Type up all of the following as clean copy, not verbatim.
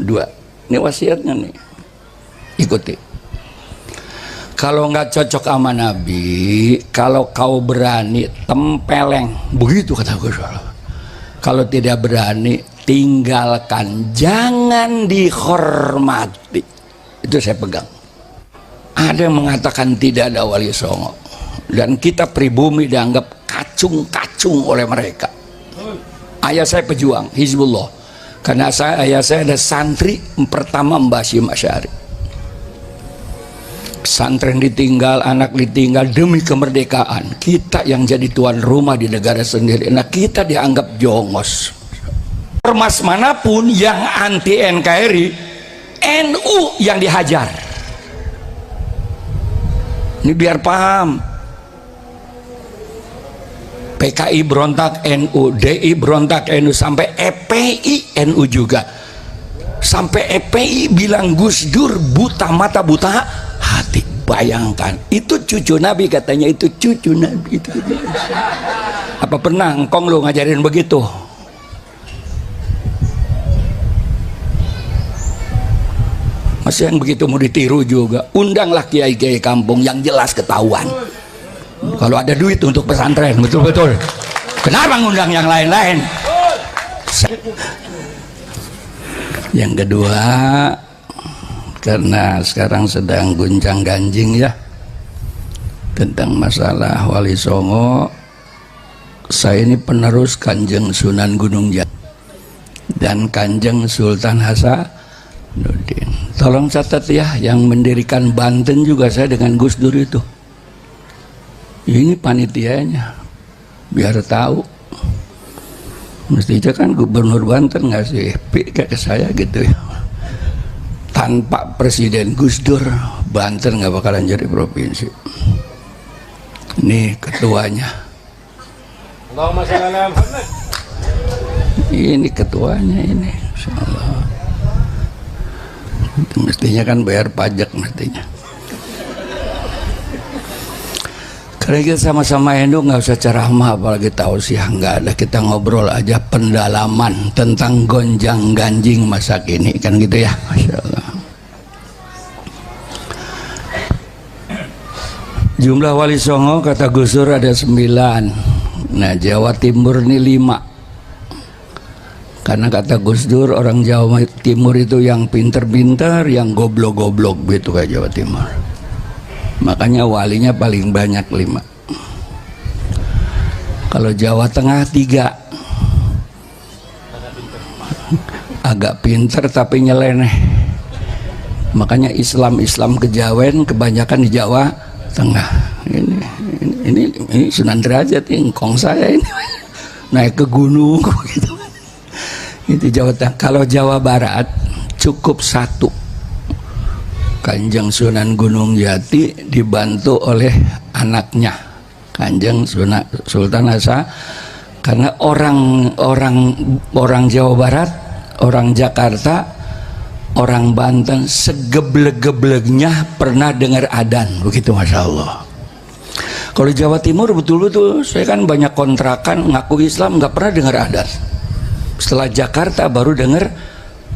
dua. Ini wasiatnya nih, ikuti. Kalau nggak cocok sama Nabi, kalau kau berani tempeleng, begitu kata Gus Dur. Kalau tidak berani, tinggalkan, jangan dihormati. Itu saya pegang. Ada yang mengatakan tidak ada Wali Songo, dan kita pribumi dianggap kacung-kacung oleh mereka. Ayah saya pejuang Hizbullah, karena ayah saya ada santri pertama Mbah Hashim Asy'ari. Pesantren ditinggal, anak ditinggal demi kemerdekaan. Kita yang jadi tuan rumah di negara sendiri, nah kita dianggap jongos. Ormas manapun yang anti NKRI, NU yang dihajar. Ini biar paham. PKI berontak NU, DI berontak NU, sampai EPI NU juga. Sampai EPI bilang Gus Dur buta mata buta hati. Bayangkan, itu cucu Nabi katanya, itu cucu Nabi itu. Apa pernah engkong lu ngajarin begitu? Masih yang begitu mau ditiru juga. Undanglah kiai-kiai kampung yang jelas ketahuan. Kalau ada duit untuk pesantren, betul-betul. Kenapa ngundang yang lain-lain? Yang kedua, karena sekarang sedang guncang ganjing ya tentang masalah Wali Songo, saya ini penerus Kanjeng Sunan Gunung Jati dan Kanjeng Sultan Hasanuddin. Tolong catat ya, yang mendirikan Banten juga saya dengan Gus Dur itu. Ini panitianya, biar tahu. Mestinya kan Gubernur Banten ngasih pik ke saya gitu ya. Tanpa Presiden Gus Dur, Banten nggak bakalan jadi provinsi. Ini ketuanya. Allahumma shalli ala Muhammad. Ini ketuanya ini, insyaallah. Mestinya kan bayar pajak mestinya. Karena kita sama-sama NU nggak usah ceramah apalagi tausiah, nggak ada, kita ngobrol aja pendalaman tentang gonjang ganjing masa kini kan gitu ya, Masya Allah. Jumlah Wali Songo kata Gus Dur ada 9. Nah Jawa Timur ini 5. Karena kata Gus Dur orang Jawa Timur itu yang pinter-pinter, yang goblok-goblok gitu kayak Jawa Timur. Makanya walinya paling banyak 5. Kalau Jawa Tengah 3, agak pinter tapi nyeleneh. Makanya Islam kejawen kebanyakan di Jawa Tengah. Ini Sunan Derajat, engkong saya ini naik ke gunung gitu. Itu Jawa Tengah. Kalau Jawa Barat cukup 1, Kanjeng Sunan Gunung Jati dibantu oleh anaknya Kanjeng Sultan Hasanuddin. Karena orang Jawa Barat, orang Jakarta, orang Banten segeblek-geblegnya pernah dengar adzan begitu, Masya Allah. Kalau Jawa Timur betul-betul saya kan banyak kontrakan ngaku Islam nggak pernah dengar adzan. Setelah Jakarta baru dengar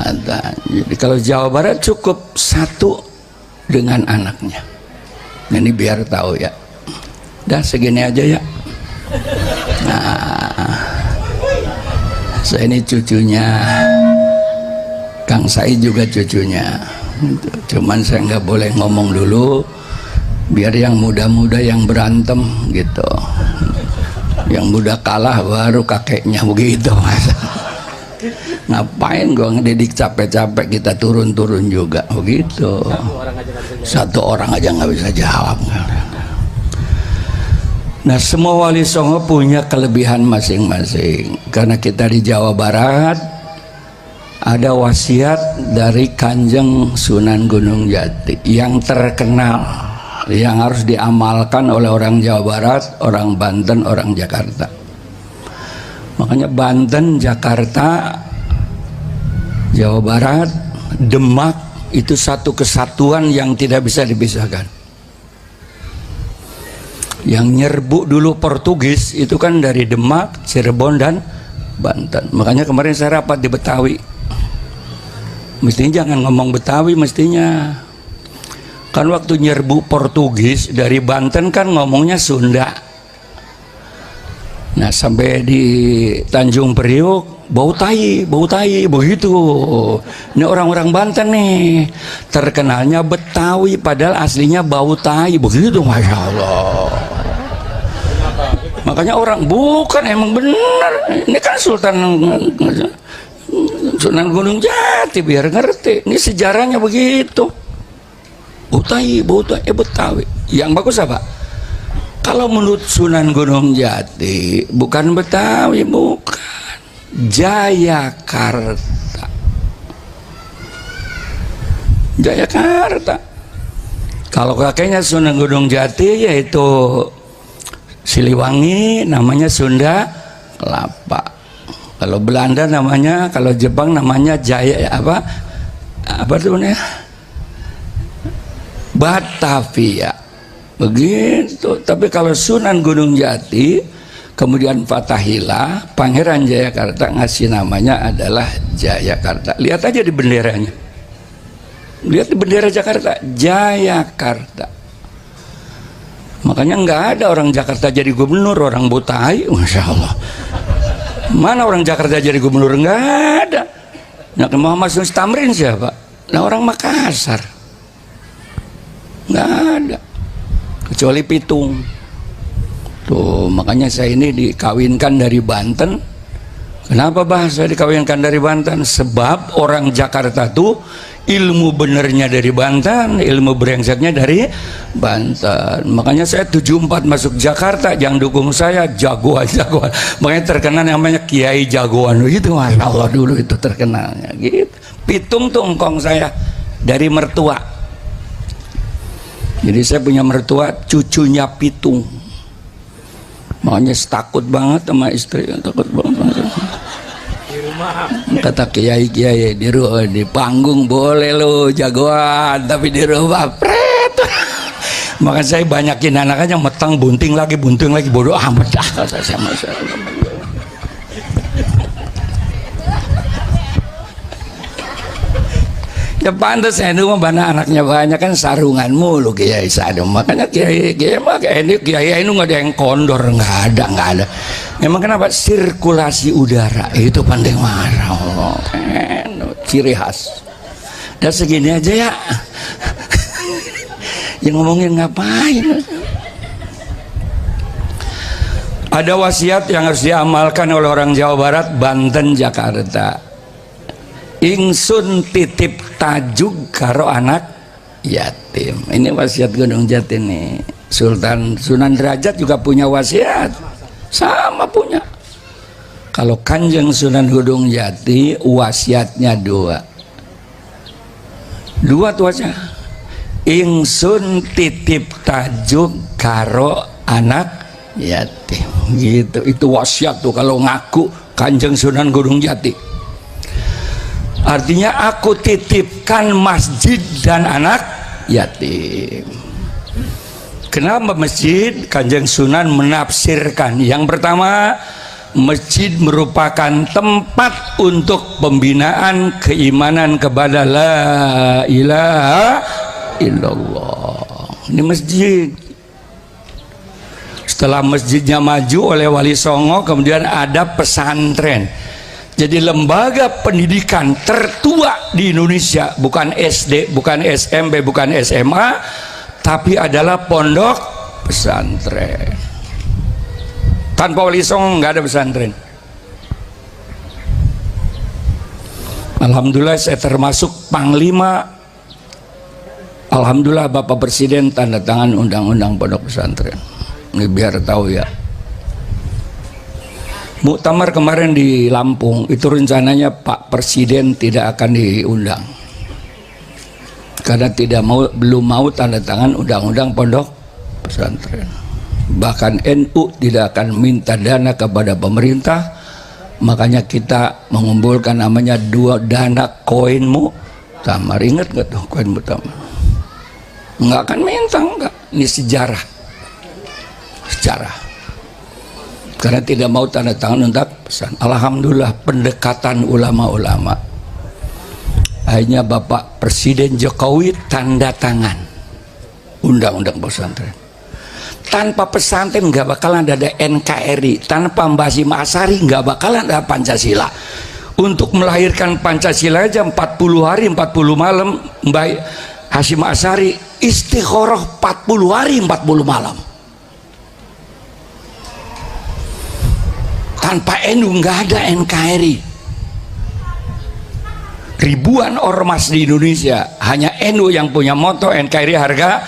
adzan. Jadi kalau Jawa Barat cukup 1 dengan anaknya. Nah, ini biar tahu ya. Dah segini aja ya. Nah, saya ini cucunya Kang Said, juga cucunya. Cuman saya nggak boleh ngomong dulu, biar yang muda-muda yang berantem gitu. Yang muda kalah baru kakeknya begitu, Mas. Ngapain gua ngedidik capek-capek, kita turun-turun juga begitu. Satu orang aja nggak bisa jawab. Nah, semua Wali Songo punya kelebihan masing-masing. Karena kita di Jawa Barat ada wasiat dari Kanjeng Sunan Gunung Jati yang terkenal, yang harus diamalkan oleh orang Jawa Barat, orang Banten, orang Jakarta. Makanya Banten, Jakarta, Jawa Barat, Demak itu satu kesatuan yang tidak bisa dipisahkan. Yang nyerbu dulu Portugis itu kan dari Demak, Cirebon dan Banten. Makanya kemarin saya rapat di Betawi. Mestinya jangan ngomong Betawi mestinya. Kan waktu nyerbu Portugis dari Banten kan ngomongnya Sunda. Nah sampai di Tanjung Priok bau tai begitu. Ini orang-orang Banten nih terkenalnya Betawi padahal aslinya bau tai begitu, masya Allah. Makanya orang bukan emang benar. Ini kan Sunan Gunung Jati biar ngerti. Ini sejarahnya begitu. Betawi Betawi. Yang bagus apa? Kalau menurut Sunan Gunung Jati bukan Betawi, bukan Jayakarta. Jayakarta. Kalau kakeknya Sunan Gunung Jati yaitu Siliwangi, namanya Sunda Kelapa. Kalau Belanda namanya, kalau Jepang namanya Jaya apa itu namanya? Batavia. Begitu. Tapi kalau Sunan Gunung Jati kemudian Fathahillah, Pangeran Jayakarta ngasih namanya adalah Jayakarta. Lihat aja di benderanya. Lihat di bendera Jakarta, Jayakarta. Makanya nggak ada orang Jakarta jadi gubernur, orang Botai, masya Allah. Mana orang Jakarta jadi gubernur? Nggak ada. Nah, Muhammad Yunus Tamrin siapa? Nah, orang Makassar. Nggak ada. Kecuali Pitung. Tuh, makanya saya ini dikawinkan dari Banten. Kenapa bahasa dikawinkan dari Banten? Sebab orang Jakarta tuh ilmu benernya dari Banten, ilmu brengseknya dari Banten. Makanya saya 74 masuk Jakarta, yang dukung saya jagoan. Makanya terkenal namanya Kiai Jagoan. Itu masya Allah dulu itu terkenalnya. Gitu. Pitung tuh engkong saya dari mertua. Jadi saya punya mertua cucunya Pitung. Makanya takut banget sama istri, takut banget. Kata kiai di panggung boleh lo jagoan, tapi di rumah pret. Maka saya banyakin anaknya metang bunting lagi bodoh amat kata saya masalah. Ya pantas saya dulu mana anaknya banyak kan sarungan mulu kiai sadem. Makanya kiai ini nggak ada yang kondor, nggak ada. Memang kenapa? Sirkulasi udara itu pandai marah, Allah. Ciri khas. Dan segini aja ya. Yang ngomongin ngapain? Ada wasiat yang harus diamalkan oleh orang Jawa Barat, Banten, Jakarta. Ingsun titip tajuk karo anak yatim. Ini wasiat Gunung Jati nih. Sultan Sunan Derajat juga punya wasiat, sama punya. Kalau Kanjeng Sunan Gunung Jati wasiatnya dua tuh aja. Ingsun titip tajuk karo anak yatim. Gitu. Itu wasiat tuh kalau ngaku Kanjeng Sunan Gunung Jati. Artinya aku titipkan masjid dan anak yatim. Kenapa masjid? Kanjeng Sunan menafsirkan. Yang pertama, masjid merupakan tempat untuk pembinaan keimanan kepada la ilaha illallah. Ini masjid. Setelah masjidnya maju oleh Wali Songo, kemudian ada pesantren. Jadi lembaga pendidikan tertua di Indonesia bukan SD, bukan SMP, bukan SMA, tapi adalah pondok pesantren. Tanpa Wali Songo nggak ada pesantren. Alhamdulillah saya termasuk panglima. Alhamdulillah Bapak Presiden tanda tangan undang-undang pondok pesantren. Ini biar tahu ya. Muktamar kemarin di Lampung itu rencananya Pak Presiden tidak akan diundang karena belum mau tanda tangan undang-undang pondok pesantren. Bahkan NU tidak akan minta dana kepada pemerintah, makanya kita mengumpulkan namanya dana koin muktamar. Ingat nggak tuh koin muktamar? Nggak akan minta, nggak. Ini sejarah. Karena tidak mau tanda tangan untuk pesan. Alhamdulillah pendekatan ulama-ulama. Akhirnya Bapak Presiden Jokowi tanda tangan undang-undang pesantren. Tanpa pesantren nggak bakalan ada NKRI, tanpa Mbah Hasyim Asy'ari nggak bakalan ada Pancasila. Untuk melahirkan Pancasila aja 40 hari 40 malam Mbah Hasyim Asy'ari istikharah 40 hari 40 malam. Tanpa NU nggak ada NKRI. Ribuan ormas di Indonesia, hanya NU yang punya moto NKRI harga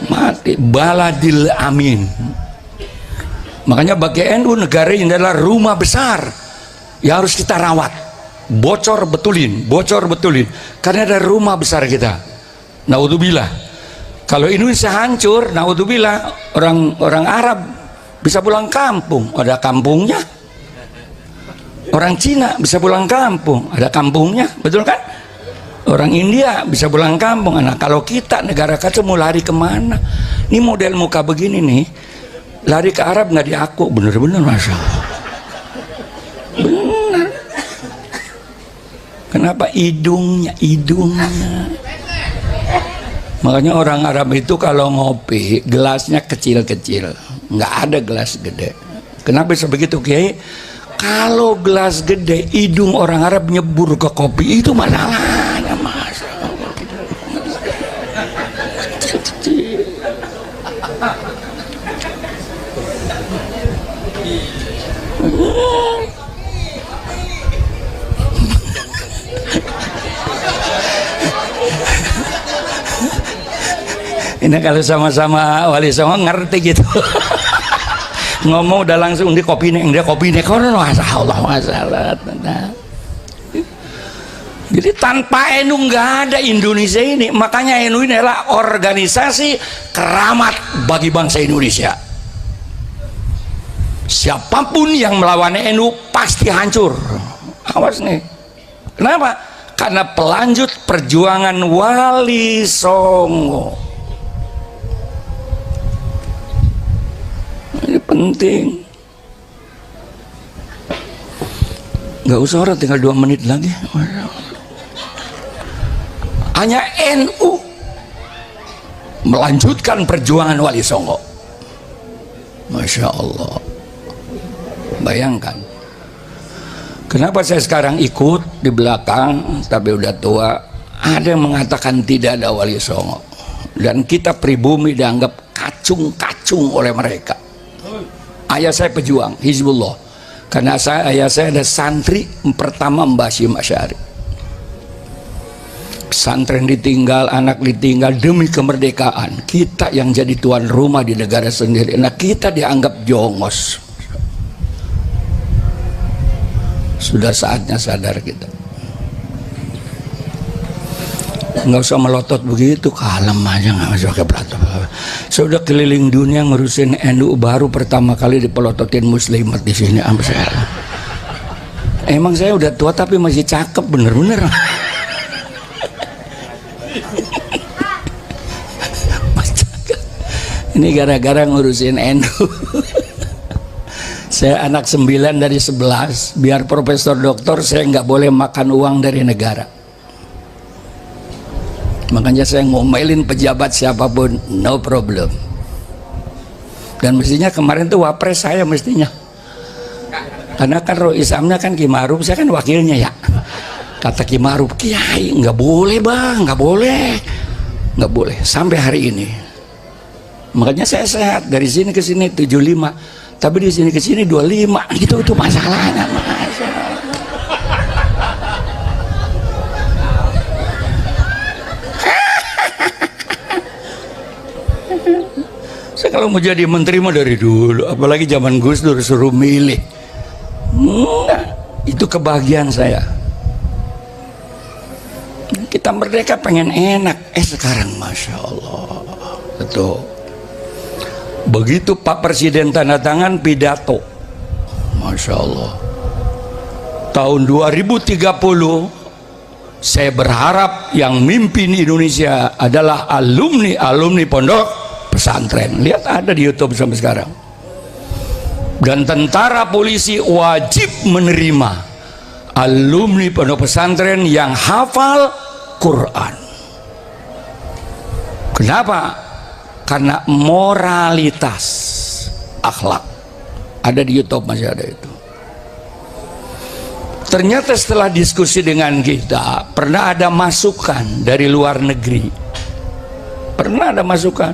mati, baladil amin. Makanya bagi NU negara ini adalah rumah besar yang harus kita rawat, bocor betulin karena ada rumah besar kita. Naudzubillah, kalau Indonesia hancur, naudzubillah, orang Arab bisa pulang kampung, ada kampungnya. Orang Cina bisa pulang kampung, ada kampungnya, betul kan? Orang India bisa pulang kampung. Nah, kalau kita negara kaca mau lari kemana? Ini model muka begini nih, lari ke Arab nggak diaku, bener-bener Masya Allah. Bener. Kenapa? Hidungnya. Makanya orang Arab itu kalau ngopi gelasnya kecil-kecil, nggak ada gelas gede. Kenapa bisa begitu, Kiai? Kalau gelas gede, hidung orang Arab nyebur ke kopi, itu masalahnya, Mas. Ini kalau sama-sama Wali Songo ngerti gitu. Ngomong udah langsung di kopi nek kono masalah. Jadi tanpa NU nggak ada Indonesia ini. Makanya NU ini adalah organisasi keramat bagi bangsa Indonesia. Siapapun yang melawan NU pasti hancur. Awas nih. Kenapa? Karena pelanjut perjuangan Wali Songo. Ini penting. Nggak usah orang, tinggal 2 menit lagi. Hanya NU melanjutkan perjuangan Wali Songo. Masya Allah. Bayangkan. Kenapa saya sekarang ikut di belakang, tapi udah tua. Ada yang mengatakan tidak ada Wali Songo, dan kita pribumi dianggap kacung-kacung oleh mereka. Ayah saya pejuang Hizbullah, karena ayah saya ada santri pertama Mbah Hasyim Asy'ari. Pesantren ditinggal, anak ditinggal demi kemerdekaan. Kita yang jadi tuan rumah di negara sendiri, nah kita dianggap jongos. Sudah saatnya sadar kita. Nggak usah melotot begitu, kalem aja, nggak usah ke pelatot. Saya udah keliling dunia ngurusin NU, baru pertama kali dipelototin muslimat di sini. Emang saya udah tua tapi masih cakep, bener-bener. Ini gara-gara ngurusin NU. Saya anak 9 dari 11, biar profesor doktor saya nggak boleh makan uang dari negara. Makanya saya ngomelin pejabat siapapun, no problem. Dan mestinya kemarin tuh wapres saya mestinya. Karena kan Roh Isamnya kan Ki Ma'ruf, saya kan wakilnya ya. Kata Ki Ma'ruf, Kiai nggak boleh bang, nggak boleh sampai hari ini. Makanya saya sehat dari sini ke sini 75, tapi di sini ke sini 25, itu masalahnya. Saya kalau mau jadi menteri mah dari dulu, apalagi zaman Gus Dur suruh milih. Itu kebahagiaan saya. Kita merdeka pengen enak, sekarang Masya Allah. Betul. Begitu Pak Presiden tanda tangan pidato, Masya Allah. Tahun 2030 saya berharap yang mimpin Indonesia adalah alumni pondok pesantren. Lihat ada di YouTube sampai sekarang. Dan tentara polisi wajib menerima alumni pondok pesantren yang hafal Quran. Kenapa? Karena moralitas akhlak. Ada di YouTube, masih ada itu. Ternyata setelah diskusi dengan kita, pernah ada masukan dari luar negeri. Pernah ada masukan.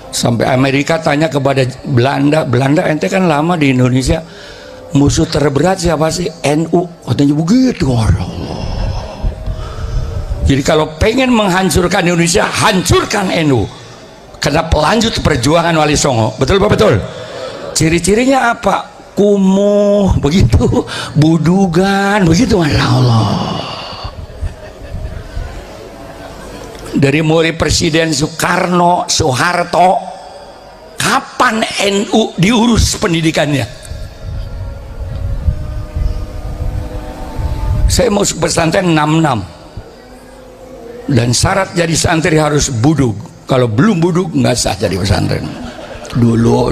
Sampai Amerika tanya kepada Belanda, Belanda ente kan lama di Indonesia, musuh terberat siapa sih? NU. Katanya begitu. Allah. Jadi kalau pengen menghancurkan Indonesia, hancurkan NU. Karena pelanjut perjuangan Wali Songo. Betul Pak? Betul. Ciri-cirinya apa? Kumuh, begitu, budugan, begitu, Masya Allah. Dari mulai Presiden Soekarno, Soeharto, kapan NU diurus pendidikannya? Saya mau pesantren 66, dan syarat jadi santri harus budug. Kalau belum budug nggak sah jadi pesantren. Dulu.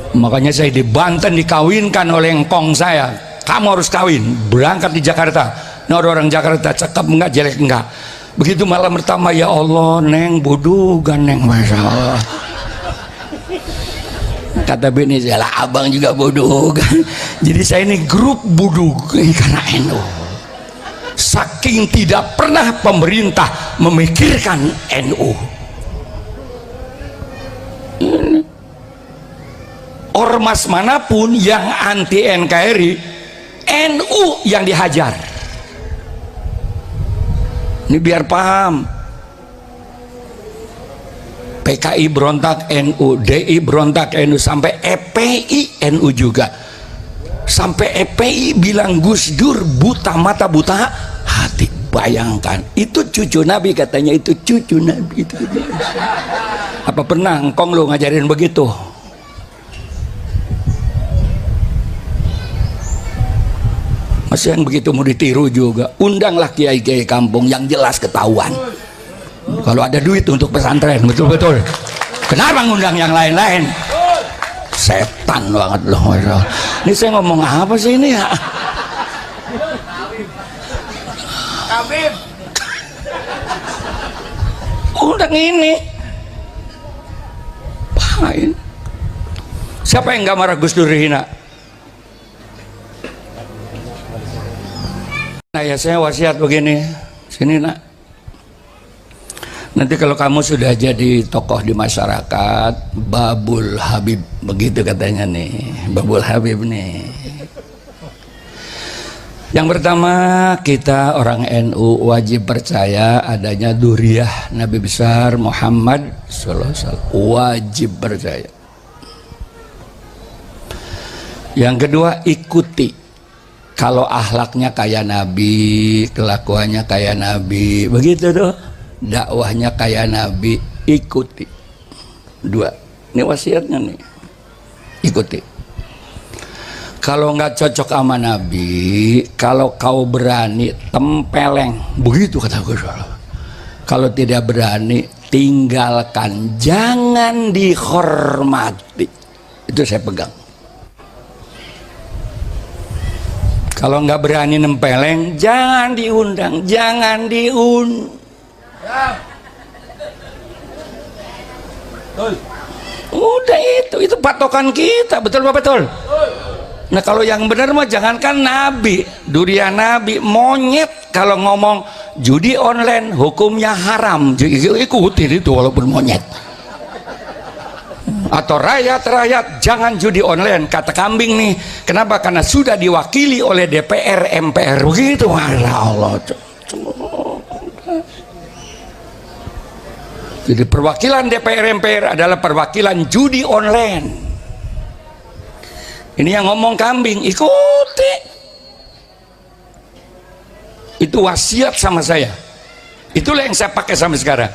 Makanya saya di Banten dikawinkan oleh engkong saya. Kamu harus kawin, berangkat di Jakarta. Nah, orang Jakarta cakep enggak, jelek enggak. Begitu malam pertama, ya Allah, neng budugan, neng, Masya Allah. Kata bini saya, lah abang juga budugan. Jadi saya ini grup budug karena NU. Saking tidak pernah pemerintah memikirkan NU. Ormas manapun yang anti NKRI, NU yang dihajar. Ini biar paham. PKI berontak NU, DI berontak NU, sampai EPI NU juga. Sampai EPI bilang Gus Dur buta mata buta hati. Bayangkan, itu cucu Nabi, katanya itu cucu Nabi itu. Apa pernah engkong lo ngajarin begitu? Masih yang begitu mau ditiru juga. Undanglah kiai-kiai kampung yang jelas ketahuan. Kalau ada duit untuk pesantren, betul-betul. Kenapa ngundang yang lain-lain? Setan banget loh. Ini saya ngomong apa sih ini ya? Habib. Undang ini. Pahin. Siapa yang gak marah Gus Dur hina? Nah ya, saya wasiat begini, sini nak. Nanti kalau kamu sudah jadi tokoh di masyarakat, Babul Habib, begitu katanya nih, Babul Habib nih. Yang pertama, kita orang NU wajib percaya adanya Duriyah Nabi besar Muhammad SAW, wajib percaya. Yang kedua, ikuti. Kalau akhlaknya kayak Nabi, kelakuannya kayak Nabi, begitu tuh, dakwahnya kayak Nabi, ikuti. Dua, ini wasiatnya nih, ikuti. Kalau nggak cocok sama Nabi, kalau kau berani, tempeleng, begitu kata Gus. Kalau tidak berani, tinggalkan, jangan dihormati. Itu saya pegang. Kalau nggak berani nempeleng, jangan diundang, jangan Udah itu patokan kita, betul Pak? Betul. Nah kalau yang benar mah jangankan Nabi, durian Nabi, monyet kalau ngomong judi online hukumnya haram, ikutin itu walaupun monyet. Atau rakyat jangan judi online, kata kambing nih. Kenapa? Karena sudah diwakili oleh DPR MPR, begitu. Allah. Jadi perwakilan DPR MPR adalah perwakilan judi online. Ini yang ngomong kambing, ikuti. Itu wasiat sama saya. Itulah yang saya pakai sampai sekarang.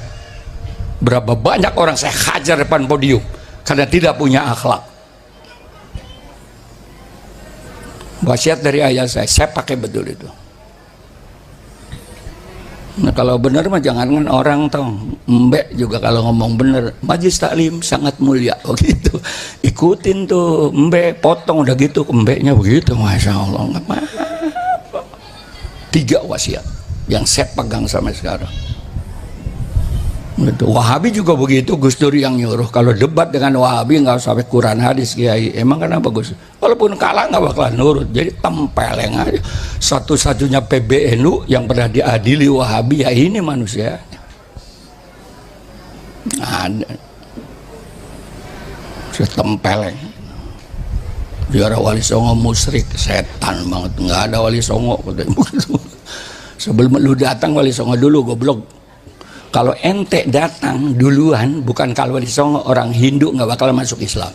Berapa banyak orang saya hajar depan podium karena tidak punya akhlak. Wasiat dari ayah saya pakai betul itu. Nah kalau benar mah jangankan orang tahu, mbek juga kalau ngomong bener, majlis taklim sangat mulia, begitu. Ikutin tuh, mbek potong udah gitu, mbeknya begitu, masya Allah, nggak apa-apa. 3 wasiat. yang saya pegang sampai sekarang. Gitu. Wahabi juga begitu, Gus Dur yang nyuruh kalau debat dengan Wahabi nggak usah sampai Quran hadis Kiai. Emang kenapa Gus? Walaupun kalah nggak bakalan nurut. Jadi tempeleng aja. Satu-satunya PBNU yang pernah diadili Wahabi ya ini manusia. Ada. Saya tempeleng. Biara Wali Songo musyrik, setan banget. Nggak ada Wali Songo. Sebelum lu datang Wali Songo dulu, goblok. Kalau ente datang duluan, bukan kalau Wali Songo, orang Hindu nggak bakal masuk Islam.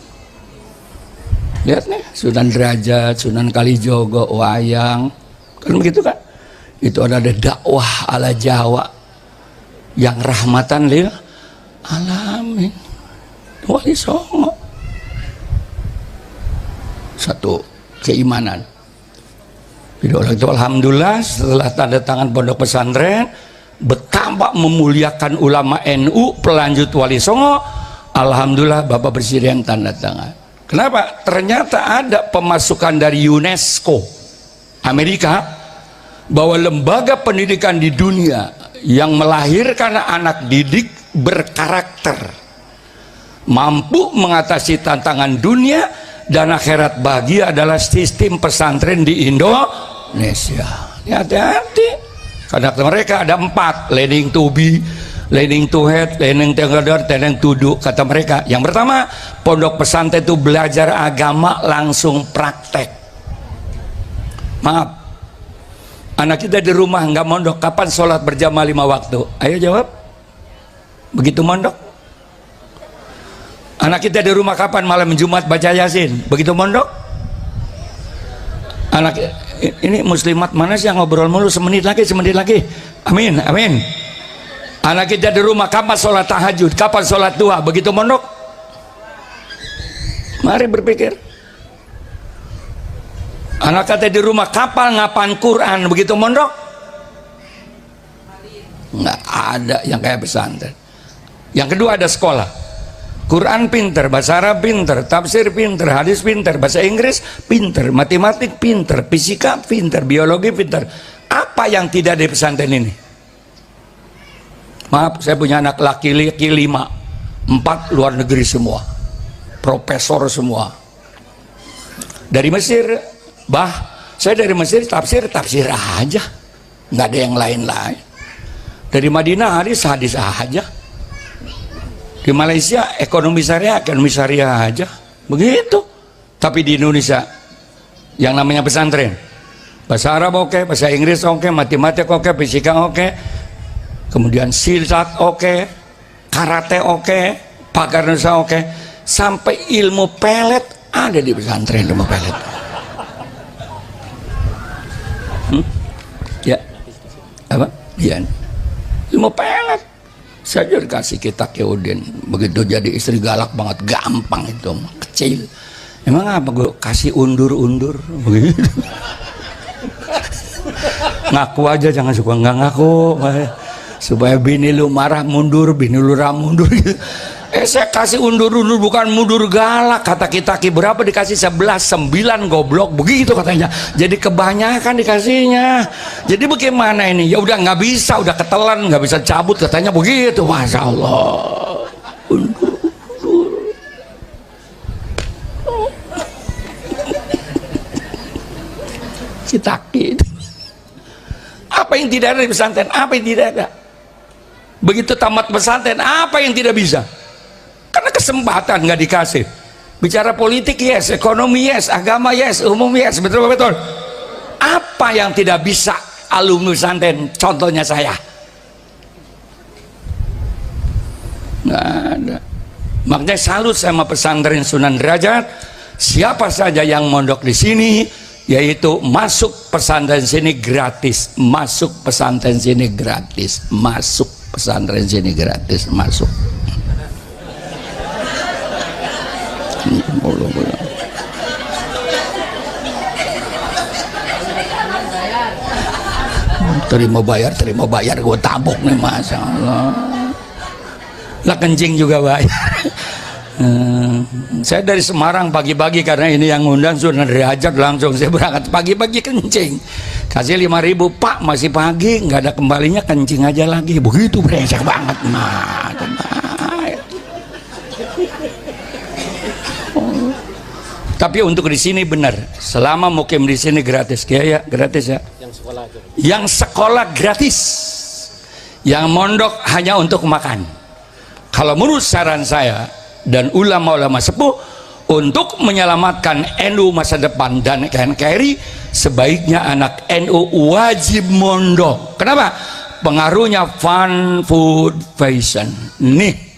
Lihat nih, Sunan Derajat, Sunan Kalijogo, Wayang, kan begitu kan? Itu ada dakwah ala Jawa yang rahmatan lil alamin. Wali Songo. Satu keimanan. Jadi orang itu alhamdulillah setelah tanda tangan pondok pesantren, betapa memuliakan ulama NU pelanjut Wali Songo. Alhamdulillah Bapak Presiden tanda tangan. Kenapa? Ternyata ada pemasukan dari UNESCO Amerika bahwa lembaga pendidikan di dunia yang melahirkan anak didik berkarakter, mampu mengatasi tantangan dunia dan akhirat bahagia adalah sistem pesantren di Indonesia. Hati-hati. Karena mereka ada 4, learning to be, learning to head, learning together, learning to do. Kata mereka, yang pertama, pondok pesantren itu belajar agama langsung praktek. Maaf, anak kita di rumah nggak mondok, kapan sholat berjamaah 5 waktu? Ayo jawab. Begitu mondok. Anak kita di rumah kapan malam Jumat baca Yasin? Begitu mondok. Anak ini muslimat mana sih yang ngobrol mulu, semenit lagi. Amin, amin. Anak kita di rumah kapan sholat tahajud, kapan sholat duha? Begitu mondok. Mari berpikir. Anak kita di rumah kapan ngapal Quran? Begitu mondok. Nggak ada yang kayak pesantren. Yang kedua ada sekolah. Quran pinter, bahasa Arab pinter, tafsir pinter, hadis pinter, bahasa Inggris pinter, matematik pinter, fisika pinter, biologi pinter. Apa yang tidak di pesantren ini? Maaf, saya punya anak laki-laki 5, 4 luar negeri semua, profesor semua. Dari Mesir, saya dari Mesir tafsir aja, nggak ada yang lain-lain. Dari Madinah hadis aja. Di Malaysia ekonomi syariah aja, begitu. Tapi di Indonesia yang namanya pesantren, bahasa Arab oke, bahasa Inggris oke, matematik oke, fisika oke, kemudian silat oke, karate oke, pagar nusa oke, sampai ilmu pelet ada di pesantren, ilmu pelet. Ya, apa? Iya, ilmu pelet. Saya juga dikasih kitab Yudin, begitu jadi istri galak banget, gampang itu, kecil. Emang apa gue kasih undur begitu. Ngaku aja, jangan suka nggak ngaku, supaya bini lu marah mundur, bini lu mundur gitu. Saya kasih undur bukan mundur galak. Kata kita berapa dikasih? 11, 9 goblok begitu katanya. Jadi kebanyakan dikasihnya. Jadi bagaimana ini? Ya udah nggak bisa, udah ketelan, nggak bisa cabut katanya begitu. Masya Allah. Undur. Citaki. Apa yang tidak ada di pesantren? Apa yang tidak ada? Begitu tamat pesantren, apa yang tidak bisa? Karena kesempatan nggak dikasih. Bicara politik yes, ekonomi yes, agama yes, umum yes, betul. Apa yang tidak bisa alumni pesantren? Contohnya saya. Nggak ada. Makanya salut sama pesantren Sunan Derajat. Siapa saja yang mondok di sini, yaitu masuk pesantren sini gratis, masuk pesantren sini gratis, masuk pesantren sini gratis, masuk. Terima bayar gue tabok nih, Masya Allah. Lah kencing juga bayar. Saya dari Semarang pagi-pagi, karena ini yang ngundang sudah derajat, langsung saya berangkat pagi-pagi kencing, kasih 5.000. Pak, masih pagi nggak ada kembalinya, kencing aja lagi. Begitu brengsek banget. Nah, tapi untuk di sini benar, selama mukim di sini gratis ya, gratis ya. Yang sekolah gratis, yang mondok hanya untuk makan. Kalau menurut saran saya dan ulama-ulama sepuh, untuk menyelamatkan NU masa depan dan NKRI, sebaiknya anak NU wajib mondok. Kenapa? Pengaruhnya fun, food, fashion. Nih